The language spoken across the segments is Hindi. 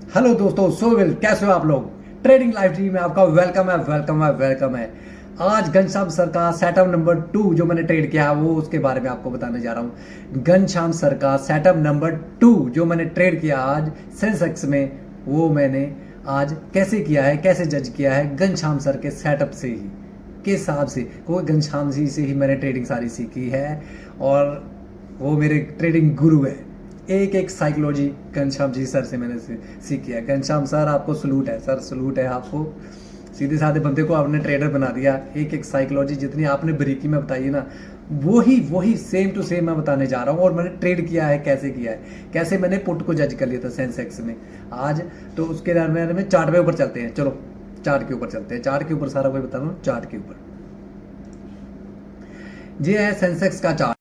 हेलो दोस्तों, सो वेल, कैसे हो आप लोग। ट्रेडिंग लाइव टीवी में आपका वेलकम है। आज घनश्याम सर का सेटअप नंबर 2 जो मैंने ट्रेड किया है वो उसके बारे में आपको बताने जा रहा हूँ। घनश्याम सर का सेटअप नंबर 2 जो मैंने ट्रेड किया आज सेंसेक्स में, वो मैंने आज कैसे किया है, कैसे जज किया है घनश्याम सर के सेटअप से ही के हिसाब से। वो घनश्याम जी से ही मैंने ट्रेडिंग सारी सीखी है और वो मेरे ट्रेडिंग गुरु है। एक एक साइकोलॉजी घनश्याम जी सर से मैंने सीखी है। घनश्याम सर आपको सलूट है, सर सलूट है आपको। सीधे साधे बंदे को आपने ट्रेडर बना दिया। एक एक साइकोलॉजी जितनी आपने बारीकी में बताई है ना, वही सेम टू सेम मैं बताने जा रहा हूँ। और मैंने ट्रेड किया है, कैसे किया है, कैसे मैंने पुट को जज कर लिया था सेंसेक्स में आज। तो उसके बारे में चार्ट पे ऊपर चलते हैं। चलो चार्ट के ऊपर चलते हैं। चार्ट के ऊपर सारा कोई बता रहा हूँ। चार्ट के ऊपर ये है सेंसेक्स का चार्ट।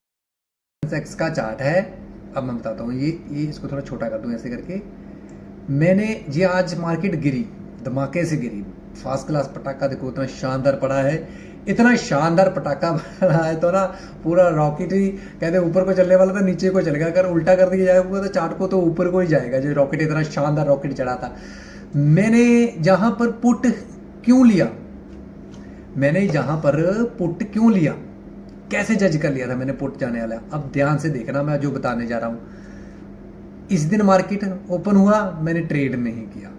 सेंसेक्स का चार्ट है। अब मैं बताता हूँ, ये इसको थोड़ा छोटा कर दूँ ऐसे करके। मैंने ये आज मार्केट गिरी, धमाके से गिरी, फर्स्ट क्लास पटाखा। देखो इतना शानदार पड़ा है, इतना शानदार पटाखा पड़ा है तो ना पूरा रॉकेट ही कहते ऊपर को चलने वाला था नीचे को चलेगा। अगर उल्टा कर दिया जाएगा तो चार्ट को तो ऊपर को ही जाएगा। जो रॉकेट इतना शानदार रॉकेट चढ़ा था। मैंने जहां पर पुट क्यों लिया, मैंने जहां पर पुट क्यों लिया, कैसे जज कर लिया था मैंने पुट जाने वाला। अब ध्यान से देखना मैं जो बताने जा रहा हूं। इस दिन मार्केट ओपन हुआ, मैंने ट्रेड नहीं किया।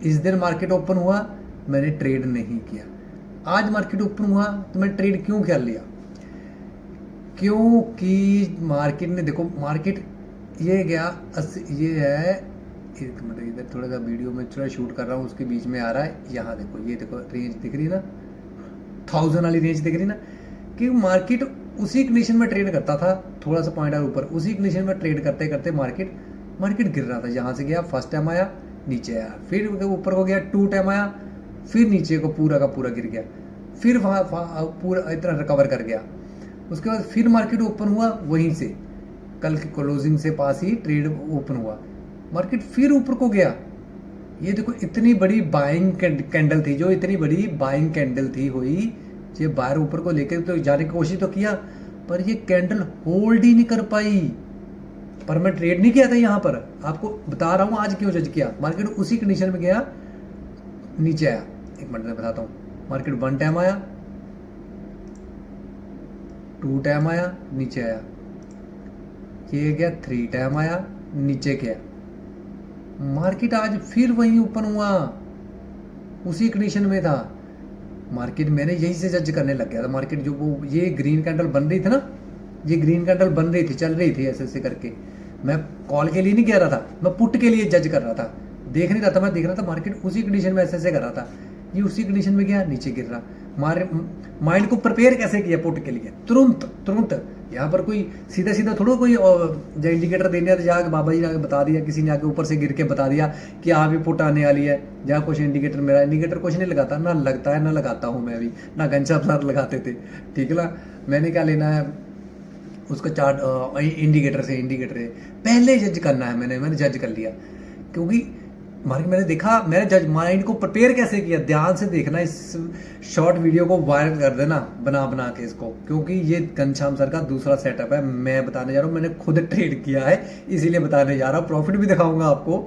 इस दिन मार्केट ओपन हुआ, मैंने ट्रेड नहीं किया। आज मार्केट ओपन हुआ तो मैं ट्रेड क्यों कर लिया, क्योंकि मार्केट ने, देखो मार्केट ये गया, ये है, एक मिनट इधर थोड़ा सा वीडियो में थोड़ा शूट कर रहा हूँ, उसके बीच में आ रहा है। यहाँ देखो, ये देखो रेंज दिख रही ना, 1000 वाली रेंज दिख रही ना, कि मार्केट उसी कंडीशन में ट्रेड करता था। थोड़ा सा पॉइंट ऊपर, उसी कंडीशन में ट्रेड करते करते मार्केट गिर रहा था। यहाँ से गया, फर्स्ट टाइम आया, नीचे आया, फिर ऊपर को गया, 2 टाइम आया, फिर नीचे को पूरा का पूरा गिर गया, फिर वहाँ पूरा इतना रिकवर कर गया। उसके बाद फिर मार्केट ओपन हुआ, वहीं से कल की क्लोजिंग से पास ही ट्रेड ओपन हुआ, मार्केट फिर ऊपर को गया। ये देखो इतनी बड़ी बाइंग कैंडल थी, जो इतनी बड़ी बाइंग कैंडल थी हुई, ये बाहर ऊपर को लेकर तो जाने की कोशिश तो किया, पर ये कैंडल होल्ड ही नहीं कर पाई। पर मैं ट्रेड नहीं किया था यहाँ पर, आपको बता रहा हूँ आज क्यों जज किया। मार्केट उसी कंडीशन में गया, नीचे आया। एक मिनट में बताता हूँ। मार्केट 1 टाइम आया, 2 टाइम आया, नीचे आया, ये गया, 3 टाइम आया, नीचे गया। मार्केट आज फिर वहीं ओपन हुआ, उसी कंडीशन में था मार्केट। मैंने यही से जज करने लग गया था मार्केट। जो वो ये ग्रीन कैंडल बन रही थी ना, ये ग्रीन कैंडल बन रही थी, चल रही थी ऐसे ऐसे करके। मैं कॉल के लिए नहीं कह रहा था, मैं पुट के लिए जज कर रहा था। देख नहीं रहा था, मैं देख रहा था मार्केट उसी कंडीशन में ऐसे ऐसे कर रहा था। ये उसी कंडीशन में गया, नीचे गिर रहा। माइंड को प्रिपेयर कैसे किया पुट के लिए, तुरंत। यहाँ पर कोई सीधा सीधा थोड़ा कोई जो इंडिकेटर देने जाके बाबा जी ने आगे बता दिया, किसी ने आके ऊपर से गिर के बता दिया कि हाँ भी पुट आने वाली है। जहाँ कुछ इंडिकेटर, मेरा इंडिकेटर कुछ नहीं लगाता, ना लगता है ना लगाता हूँ मैं भी, ना घनश्याम सर लगाते थे, ठीक है ना। मैंने क्या लेना है उसका चार्ट, इंडिकेटर से पहले जज करना है। मैंने जज कर लिया, क्योंकि मार्केट मैंने देखा, मैंने जज माइंड को प्रिपेयर कैसे किया। ध्यान से देखना, इस शॉर्ट वीडियो को वायरल कर देना बना के इसको, क्योंकि ये घनश्याम सर का दूसरा सेटअप है। मैं बताने जा रहा हूँ, मैंने खुद ट्रेड किया है, इसीलिए बताने जा रहा हूँ। प्रॉफिट भी दिखाऊंगा आपको,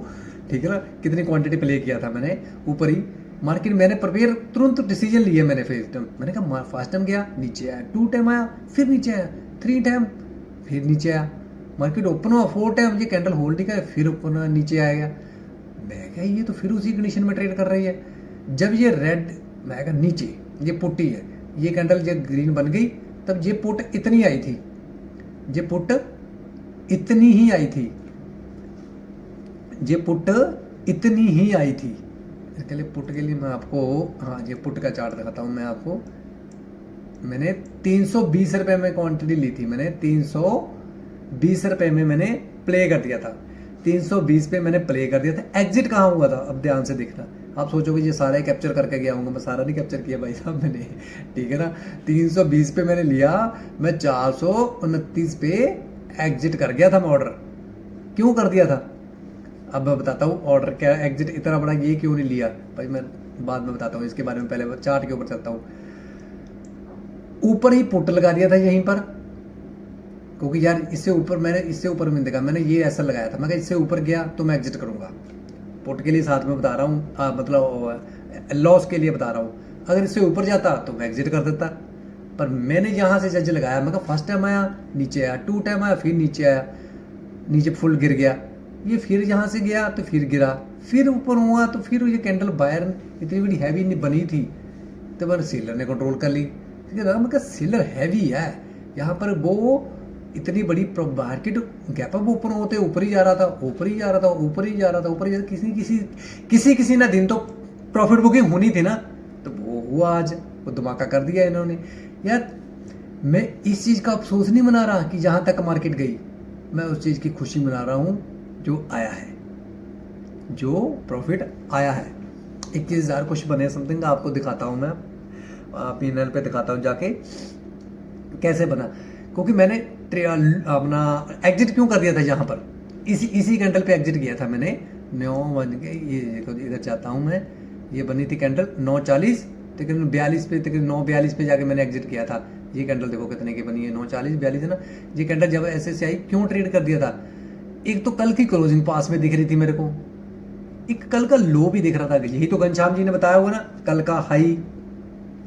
ठीक है ना, कितनी क्वांटिटी प्ले किया था मैंने ऊपर ही। मार्केट मैंने प्रिपेयर, तुरंत डिसीजन लिए मैंने। मैंने कहा फर्स्ट टाइम गया, नीचे आया, 2 टाइम आया, फिर नीचे आया, 3 टाइम, फिर नीचे आया। मार्केट ओपन हुआ, 4 टाइम ये कैंडल होल्ड ही, फिर ओपन हुआ, नीचे आएगा। मैं क्या, ये तो फिर उसी कंडीशन में ट्रेड कर रही है। जब ये रेड, मैं क्या नीचे, ये पुट्टी है, ये कैंडल जब ग्रीन बन गई, तब ये पुट इतनी आई थी, ये पुट इतनी ही आई थी, ये पुट इतनी ही आई थी। इसके लिए पुट के लिए मैं आपको, हाँ ये पुट का चार्ट दिखाता हूँ मैं आपको। मैंने 320 रुपये में क्वांटिटी ली थी, मैंने 320 रुपये में मैंने प्ले कर दिया था। 320 पे मैंने प्ले कर दिया था। एग्जिट कहाँ हुआ था, अब ध्यान से देखना। आप सोचोगे ये सारा कैप्चर करके गया हूँ, मैं सारा नहीं कैप्चर किया भाई साहब मैंने, ठीक है ना। 320 पे मैंने लिया, मैं 429 पे एग्जिट कर गया था। मैं ऑर्डर क्यों कर दिया था, अब मैं बताता हूँ। ऑर्डर क्या, एग्जिट इतना बड़ा ये क्यों नहीं लिया भाई, मैं बाद में बताता हूँ इसके बारे में। पहले चार्ट के ऊपर चलता हूँ। ऊपर ही पुट लगा दिया था यहीं पर, क्योंकि यार इससे ऊपर मैंने, इससे ऊपर मैंने देखा, मैंने ये ऐसा लगाया था, मैं इससे ऊपर गया तो मैं एग्जिट करूंगा। पुट के लिए साथ में बता रहा हूँ, मतलब लॉस के लिए बता रहा हूँ। अगर इससे ऊपर जाता तो मैं एग्जिट कर देता, पर मैंने यहाँ से जज लगाया, मैं कहा फर्स्ट टाइम आया नीचे आया, 2 टाइम आया फिर नीचे आया, नीचे फुल गिर गया, ये फिर यहाँ से गया तो फिर गिरा, फिर ऊपर हुआ तो फिर ये कैंडल बायर इतनी बड़ी हैवी नहीं बनी थी, तो पर सेलर ने कंट्रोल कर ली। ठीक है, मैं सेलर हैवी है यहाँ पर, वो इतनी बड़ी मार्केट गैप अप ओपन होते ऊपर ही जा रहा था, ऊपर ही जा रहा था, ऊपर ही जा रहा था, ऊपर ही जा रहा था, किसी ना दिन तो प्रॉफिट बुकिंग होनी थी ना, तो वो हुआ आज, वो धमाका कर दिया इन्होंने। यार मैं इस चीज़ का अफसोस नहीं मना रहा कि जहाँ तक मार्केट गई, मैं उस चीज़ की खुशी मना रहा हूँ जो आया है, जो प्रॉफिट आया है। 21,000 कुछ बने समथिंग, आपको दिखाता हूँ मैं, P&L पे दिखाता हूँ जाके कैसे बना, क्योंकि मैंने अपना एग्जिट क्यों कर दिया था यहाँ पर, इसी कैंडल पे एग्जिट किया था मैंने 9 बन के, ये इधर चाहता हूँ मैं, ये बनी थी कैंडल 9:40, तकरीबन 42 पे, तकरीबन 9:42 पे जाके मैंने एग्जिट किया था। ये कैंडल देखो कितने की बनी है, 9:40 42 है ना। ये कैंडल जब ऐसे से आई, क्यों ट्रेड कर दिया था, एक तो कल की क्लोजिंग पास में दिख रही थी मेरे को, एक कल का लो भी दिख रहा था, यही तो घनश्याम जी ने बताया होगा ना, कल का हाई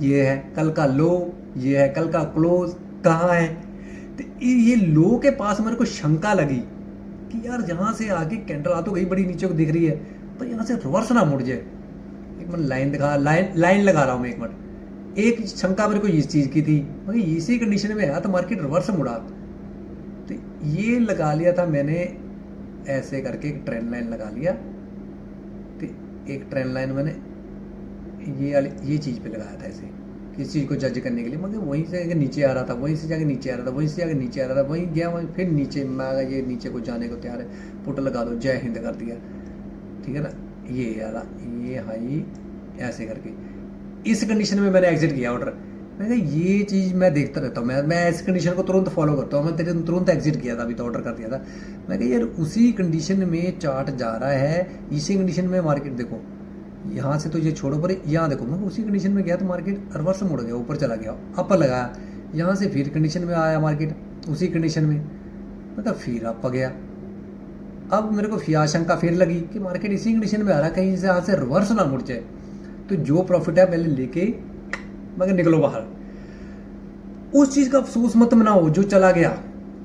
ये है, कल का लो ये है, कल का क्लोज कहाँ है। तो ये लो के पास मेरे को शंका लगी कि यार यहाँ से आगे कैंडल आ तो गई, बड़ी नीचे को दिख रही है, पर यहाँ से रिवर्स ना मुड़ जाए। एक मिनट लाइन दिखा, लाइन लगा रहा हूँ मैं एक मिनट। एक शंका मेरे को इस चीज़ की थी, मगर इसी कंडीशन में आया तो मार्केट रिवर्स मुड़ा, तो ये लगा लिया था मैंने ऐसे करके, एक ट्रेंड लाइन लगा लिया, तो एक ट्रेंड लाइन मैंने ये चीज़ पे लगाया था ऐसे, इस चीज़ को जज करने के लिए। मगर वहीं से जाके नीचे आ रहा था, वहीं से जाके नीचे आ रहा था, वहीं से जाके नीचे आ रहा था, वहीं गया, वहीं फिर नीचे, मैं ये नीचे को जाने को तैयार है, पुट लगा दो, जय हिंद कर दिया। ठीक है ना, ये यार ये हाई ऐसे करके, इस कंडीशन में मैंने एग्जिट किया ऑर्डर। मैं कहा ये चीज़ मैं देखता रहता हूँ, मैं इस कंडीशन को तुरंत फॉलो करता हूँ, मैं तेरे तुरंत एग्जिट किया था, अभी तो ऑर्डर कर दिया था। मैं कहा यार उसी कंडीशन में चार्ट जा रहा है, इसी कंडीशन में मार्केट देखो, यहाँ से तो ये छोड़ो, पर यहाँ देखो, मैं उसी कंडीशन में गया तो मार्केट रिवर्स मुड़ गया, ऊपर चला गया, अपर लगाया, यहाँ से फिर कंडीशन में आया मार्केट, उसी कंडीशन में मतलब फिर अप गया। अब मेरे को आशंका फिर लगी कि मार्केट इसी कंडीशन में आ रहा है, कहीं से यहाँ से रिवर्स ना मुड़ जाए, तो जो प्रॉफिट है पहले लेके मगर निकलो बाहर। उस चीज़ का अफसोस मत मनाओ जो चला गया,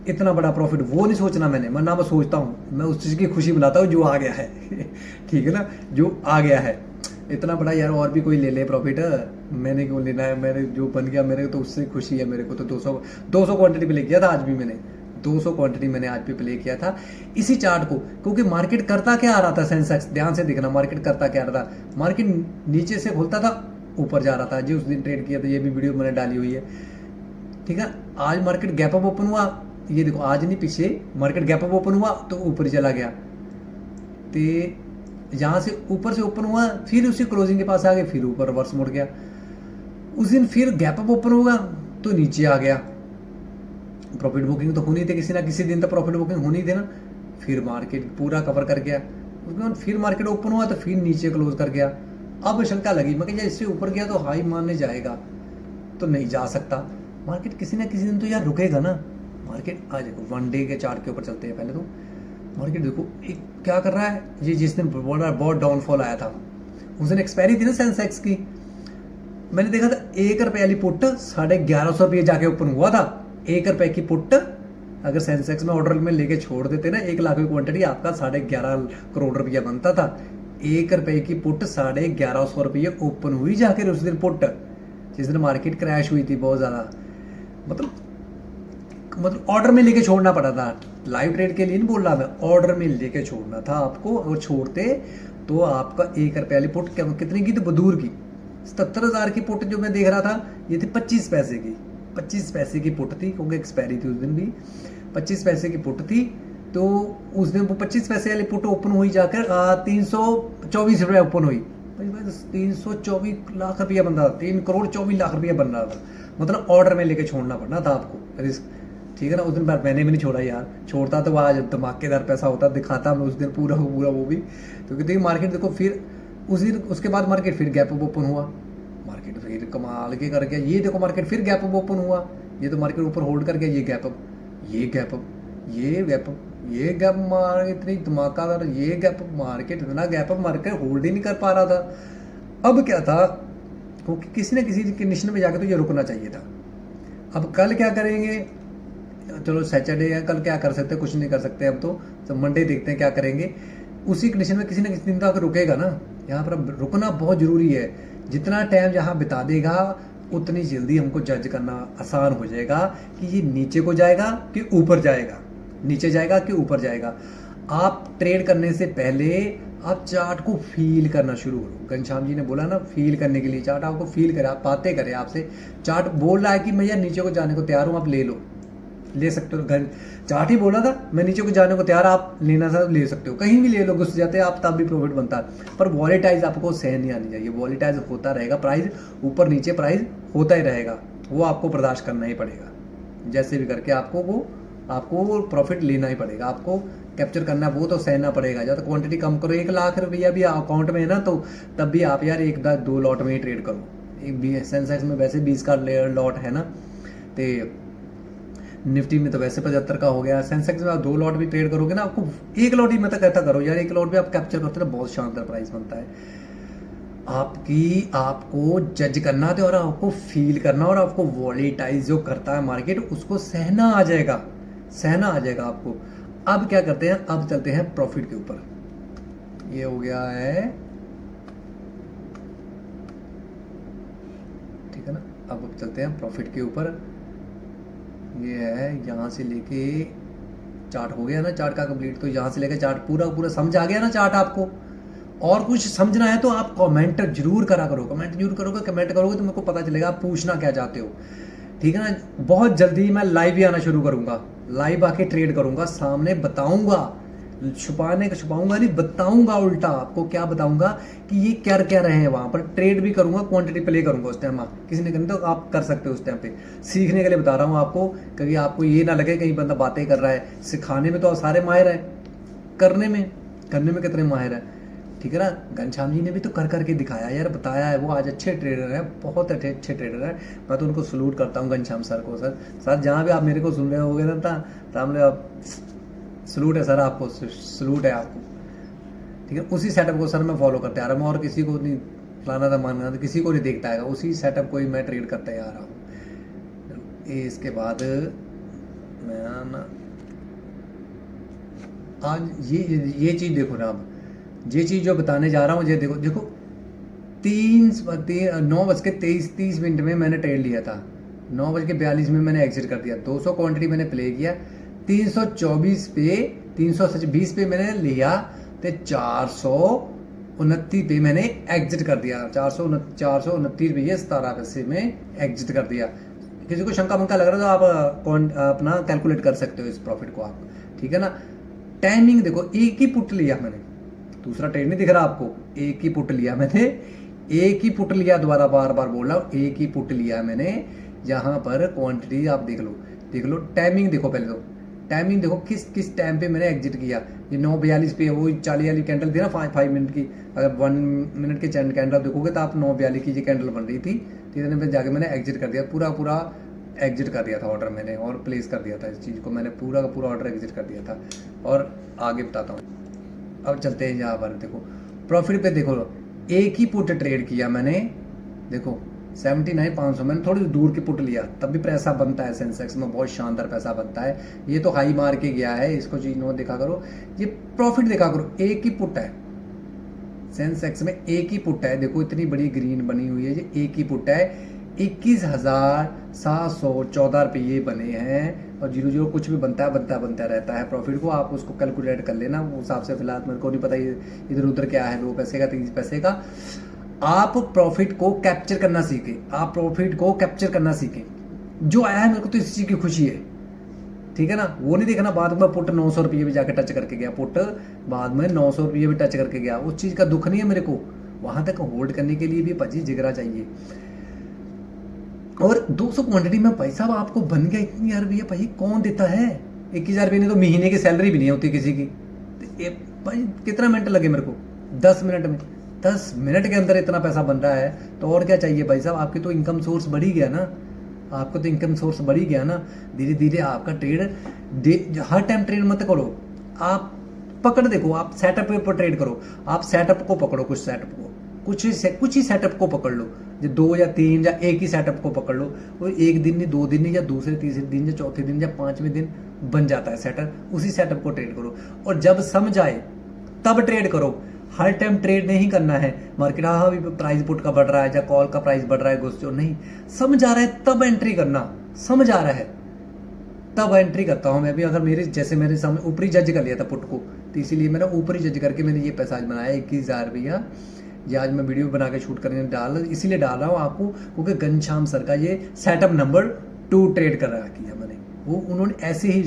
इतना बड़ा प्रॉफिट वो नहीं सोचना मैंने, मैं सोचता हूँ, मैं उस चीज़ की खुशी मनाता हूँ जो आ गया है ठीक है ना, जो आ गया है इतना बड़ा, यार और भी कोई ले ले प्रॉफिट, मैंने क्यों लेना है, मैंने जो बन गया मेरे को तो उससे खुशी है। मेरे को तो 200 क्वांटिटी प्ले किया था आज भी मैंने, 200 क्वांटिटी मैंने आज भी प्ले किया था इसी चार्ट को, क्योंकि मार्केट करता क्या आ रहा था, सेंसेक्स ध्यान से देखना, मार्केट करता क्या आ रहा था, मार्केट नीचे से खुलता था ऊपर जा रहा था, जी उस दिन ट्रेड किया था, ये भी वीडियो मैंने डाली हुई है। ठीक है, आज मार्केट गैप अप ओपन हुआ, ये देखो आज नहीं पीछे मार्केट गैप अप ओपन हुआ तो ऊपर चला गया, तो यहाँ से ऊपर से ओपन हुआ, फिर उसी क्लोजिंग के पास आ गया, फिर ऊपर रिवर्स मुड़ गया। उस दिन फिर गैप अप ओपन होगा तो नीचे आ गया, प्रॉफिट बुकिंग तो होनी थी, किसी ना किसी दिन तो प्रॉफिट बुकिंग होनी थी ना, फिर मार्केट पूरा कवर कर गया। उसके बाद फिर मार्केट ओपन हुआ तो फिर नीचे क्लोज कर गया। अब शंका लगी, मैं क्या इससे ऊपर गया तो हाई मानने जाएगा, तो नहीं जा सकता, मार्केट किसी ना किसी दिन तो यार रुकेगा ना। मार्केट आज देखो 1 डे के चार्ट के ऊपर चलते हैं, पहले तो मार्केट देखो एक क्या कर रहा है, ये जिस दिन बहुत डाउनफॉल आया था उस दिन एक्सपायरी थी ना सेंसेक्स की, मैंने देखा था 1 रुपये वाली पुट 1150 रुपये जाके ओपन हुआ था। 1 रुपये की पुट अगर सेंसेक्स में ऑर्डर में लेके छोड़ देते ना 1 लाख की क्वांटिटी, आपका 11.5 करोड़ रुपया बनता था। 1 रुपये की पुट 1150 रुपये ओपन हुई जाकर उस दिन पुट, जिस दिन मार्केट क्रैश हुई थी बहुत ज़्यादा, मतलब ऑर्डर में लेके छोड़ना पड़ा था। लाइव ट्रेड के लिए नहीं बोल रहा मैं, ऑर्डर में लेके छोड़ना था आपको, और छोड़ते तो आपका 1 रुपये वाली पुट कितने की, तो बदूर की 77,000 की पुट जो मैं देख रहा था, ये थी 25 पैसे की, 25 पैसे की पुट थी, क्योंकि एक्सपायरी थी उस दिन भी, 25 पैसे की पुट थी। तो उस दिन वो 25 पैसे वाली पुट ओपन हुई जाकर 324 रुपये ओपन हुई, 324 लाख रुपया बन रहा था, 3 करोड़ 24 लाख रुपया बन रहा था, मतलब ऑर्डर में लेके छोड़ना पड़ना था आपको रिस्क। ठीक है ना, उस दिन बाद मैंने भी नहीं छोड़ा यार, छोड़ता तो आज धमाकेदार पैसा होता, दिखाता मैं उस दिन पूरा वो भी, क्योंकि देखिए मार्केट देखो फिर उस दिन उसके बाद मार्केट फिर गैप अप ओपन हुआ, मार्केट फिर कमाल के कर गया। ये देखो मार्केट फिर गैप अप ओपन हुआ, ये तो मार्केट ऊपर होल्ड कर गया, ये गैप अप, ये गैप अप, ये गैप अप, ये गैप मार इतनी धमाकेदार, ये गैप मार्केट इतना गैप मार्केट होल्ड ही नहीं कर पा रहा था। अब क्या था, क्योंकि किसी न किसी कंडीशन में जाकर तो ये रुकना चाहिए था। अब कल क्या करेंगे, चलो सैटरडे है, कल क्या कर सकते हैं, कुछ नहीं कर सकते। अब तो मंडे देखते हैं क्या करेंगे। उसी कंडीशन में किसी न किसी दिन तो आकर रुकेगा ना। यहाँ पर अब रुकना बहुत जरूरी है। जितना टाइम जहाँ बिता देगा उतनी जल्दी हमको जज करना आसान हो जाएगा कि ये नीचे को जाएगा कि ऊपर जाएगा, नीचे जाएगा कि ऊपर जाएगा। आप ट्रेड करने से पहले आप चार्ट को फील करना शुरू करो। घनश्याम जी ने बोला ना, फील करने के लिए चार्ट आपको फील करे, आप बातें करें आपसे। चार्ट बोल रहा है कि मैं यार नीचे को जाने को तैयार हूँ, आप ले लो, ले सकते हो। घर चार्ट ही बोला था मैं नीचे को जाने को तैयार, आप लेना था ले सकते हो, कहीं भी ले लो, घुस जाते हैं आप तब भी प्रॉफिट बनता है। पर वॉलेटाइज आपको सहन नहीं आनी चाहिए। वॉलेटाइज होता रहेगा, प्राइस ऊपर नीचे प्राइस होता ही रहेगा, वो आपको बर्दाश्त करना ही पड़ेगा। जैसे भी करके आपको प्रॉफिट लेना ही पड़ेगा, आपको कैप्चर करना, वो तो सहना पड़ेगा। जब तक क्वांटिटी कम करो, 1 लाख रुपया भी अकाउंट में है ना, तो तब भी आप यार 1-2 लॉट में ही ट्रेड करो। एक सेंसेक्स में वैसे 20 का लॉट है ना, तो निफ्टी में तो वैसे 75 का हो गया। सेंसेक्स में आप 2 लॉट भी ट्रेड करोगे ना, आपको 1 लॉट ही मैं तो कहता करो यार, 1 लॉट भी आप कैप्चर करते हो ना, बहुत शानदार प्राइस बनता है। आपको जज करना है और आपको फील करना, और आपको वॉलेटाइज जो करता है मार्केट उसको सहना आ जाएगा, सहना आ जाएगा आपको। अब क्या करते हैं, अब चलते हैं प्रॉफिट के ऊपर। ये हो गया है, ठीक है ना। अब चलते हैं प्रॉफिट के ऊपर। ये है यहाँ से लेके चार्ट हो गया ना, चार्ट का कंप्लीट। तो यहाँ से लेके चार्ट पूरा समझ आ गया ना चार्ट आपको। और कुछ समझना है तो आप कमेंट जरूर करा करो, कमेंट जरूर करोगे, कमेंट करोगे तो मेरे को पता चलेगा आप पूछना क्या चाहते हो, ठीक है ना। बहुत जल्दी मैं लाइव भी आना शुरू करूंगा, लाइव आके ट्रेड करूंगा, सामने बताऊंगा, छुपाऊंगा नहीं, बताऊंगा। उल्टा आपको क्या बताऊंगा कि ये क्या रहे हैं, वहां पर ट्रेड भी करूंगा, क्वांटिटी प्ले करूंगा। उस टाइम आप किसी ने करनी तो आप कर सकते हो उस टाइम पे। सीखने के लिए बता रहा हूँ आपको, क्योंकि आपको ये ना लगे कहीं बंदा बातें कर रहा है। सिखाने में तो आप सारे माहिर है, करने में कितने माहिर है, ठीक है ना। घनश्याम जी ने भी तो कर करके दिखाया यार, बताया है। वो आज अच्छे ट्रेडर हैं, बहुत अच्छे ट्रेडर हैं। मैं तो उनको सलूट करता हूँ घनश्याम सर को। सर जहाँ भी आप मेरे को सुन रहे होगे ना, सामने आप सलूट है सर, आपको सलूट है आपको, ठीक है। उसी सेटअप को सर मैं फॉलो करते आ रहा हूँ, और किसी को नहीं फलाना था मानना था, किसी को नहीं देखता है। उसी सेटअप को ही मैं ट्रेड करते आ रहा हूँ। इसके बाद मैं ना आज ये चीज़ देखो ना, अब ये चीज़ जो बताने जा रहा हूँ, ये देखो 9:23 में मैंने ट्रेड लिया था, 9:42 में मैंने एग्जिट कर दिया। 200 क्वांटिटी मैंने प्ले किया, 320 पे मैंने लिया, तो 429 पे मैंने एग्जिट कर दिया। 429 रुपये 17 पैसे में एग्जिट कर दिया। किसी को शंका मंका लग रहा है तो आप अपना कैलकुलेट कर सकते हो इस प्रॉफिट को आप, ठीक है ना। टाइमिंग देखो, एक ही पुट लिया मैंने, दूसरा ट्रेड नहीं दिख रहा आपको, एक ही पुट लिया मैंने, एक ही पुट लिया। दोबारा बार बोल रहा हूँ, एक ही पुट लिया मैंने। यहाँ पर क्वांटिटी आप देख लो, टाइमिंग देखो, पहले तो टाइमिंग देखो किस टाइम पे मैंने एग्जिट किया। ये 9:42 पे, वो 40 वाली कैंडल थी ना 5 मिनट की। अगर 1 मिनट की कैंडल देखोगे तो आप 9:42 की ये कैंडल बन रही थी, इतने पे जाके मैंने एग्जिट कर दिया, पूरा एग्जिट कर दिया था ऑर्डर मैंने, और प्लेस कर दिया था इस चीज़ को मैंने, पूरा का पूरा ऑर्डर एग्जिट कर दिया था। और आगे बताता हूँ। अब चलते हैं यहाँ पर, देखो प्रॉफिट पे देखो, एक ही पुट ट्रेड किया मैंने, देखो 79,500 मैंने थोड़ी दूर की पुट लिया, तब भी पैसा बनता है सेंसेक्स में, बहुत शानदार पैसा बनता है। ये तो हाई मार के गया है, इसको चीज नो देखा करो, ये प्रॉफिट देखा करो। एक ही पुट है सेंसेक्स में, एक ही पुट है, देखो इतनी बड़ी ग्रीन बनी हुई है, ये एक ही पुट है। 21,714 रुपये बने हैं, और 0 कुछ भी बनता रहता है प्रॉफिट को। आप उसको कैलकुलेट कर लेना उस हिसाब से। फिलहाल मेरे को नहीं पता इधर उधर क्या है, 2 पैसे का 30 पैसे का। आप प्रॉफिट को कैप्चर करना सीखे, जो आया है मेरे को तो इस चीज की खुशी है, ठीक है ना। वो नहीं देखना बाद में पुट 900 रुपये भी जाके टच करके गया, पुट बाद में 900 रुपये भी टच करके गया, उस चीज का दुख नहीं है मेरे को। वहां तक होल्ड करने के लिए भी पची जिगरा चाहिए। और 200 क्वांटिटी में पैसा आपको बन गया 21,000 रुपये, भाई कौन देता है 21,000 रुपये? नहीं तो महीने की सैलरी भी नहीं होती किसी की। भाई कितना मिनट लगे मेरे को, 10 मिनट में, 10 मिनट के अंदर इतना पैसा बन रहा है, तो और क्या चाहिए भाई साहब। आपकी तो इनकम सोर्स बढ़ ही गया ना, धीरे धीरे आपका ट्रेड हर टाइम ट्रेड मत करो। आप पकड़ देखो, आप सेटअप पर ट्रेड करो, आप सेटअप को पकड़ो, कुछ सेटअप को, कुछ ही सेटअप को पकड़ लो, जो 2 या 3 या एक ही सेटअप को पकड़ लो, वो एक दिन नहीं, 2 दिन नहीं, या दूसरे तीसरे दिन या चौथे दिन या 5वें दिन बन जाता है सेटअप। उसी सेटअप को ट्रेड करो और जब समझ आए तब ट्रेड करो। हर टाइम ट्रेड नहीं करना है मार्केट, हाँ अभी प्राइस पुट का बढ़ रहा है या कॉल का प्राइस बढ़ रहा है, घुस नहीं, समझ आ रहा है तब एंट्री करना, समझ आ रहा है तब एंट्री करता हूँ मैं भी। अगर मेरे जैसे मेरे सामने ऊपरी जज कर लिया था पुट को, तो इसीलिए मैंने ऊपरी जज करके मैंने ये पैसा आज बनाया 21,000 रुपया। ये आज मैं वीडियो बना के शूट करने इसीलिए डाल रहा हूँ आपको, क्योंकि घनश्याम सर का ये सेटअप नंबर 2 ट्रेड कर रहा किया मैंने, वो उन्होंने ऐसे ही